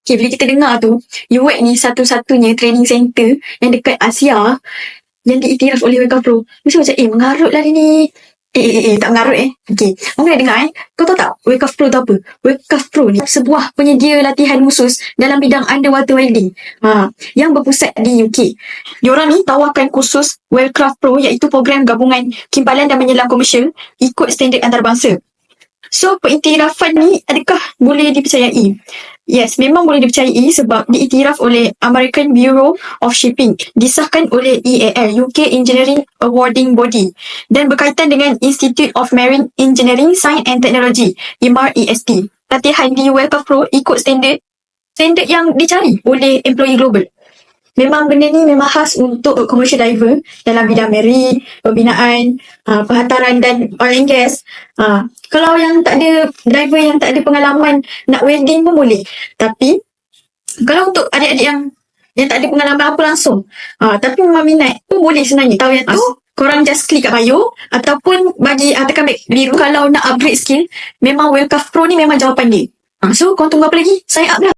Okay, bila kita dengar tu, UWEC ni satu-satunya training center yang dekat Asia yang diiktiraf oleh Wake Up Pro. Mesti macam, mengarut lah dia ni. Tak mengarut Okay, orang kena dengar Kau tahu tak Wake Up Pro tu apa? Wake Up Pro ni sebuah penyedia latihan khusus dalam bidang underwater welding. Yang berpusat di UK. Diorang ni tawarkan khusus Wellcraft Pro, iaitu program gabungan kimpalan dan menyelam komersial ikut standard antarabangsa. So, pengiktirafan ni adakah boleh dipercayai? Yes, memang boleh dipercayai sebab diiktiraf oleh American Bureau of Shipping, disahkan oleh EAL, UK Engineering Awarding Body, dan berkaitan dengan Institute of Marine Engineering, Science and Technology, IMAR-EST. Latihan di Wellcraft Pro ikut standard yang dicari oleh employee global. Memang benda ni memang khas untuk commercial diver dalam bidang marine, pembinaan, penghantaran dan oil and gas. Kalau yang tak ada diver yang tak ada pengalaman nak welding pun boleh. Tapi kalau untuk adik-adik yang tak ada pengalaman apa langsung, tapi memang minat pun boleh sebenarnya. Tahu yang tu, korang just klik kat bio ataupun bagi tekan biru. Kalau nak upgrade skill, memang Wellcraft Pro ni memang jawapan dia. So korang tunggu apa lagi? Sign up lah.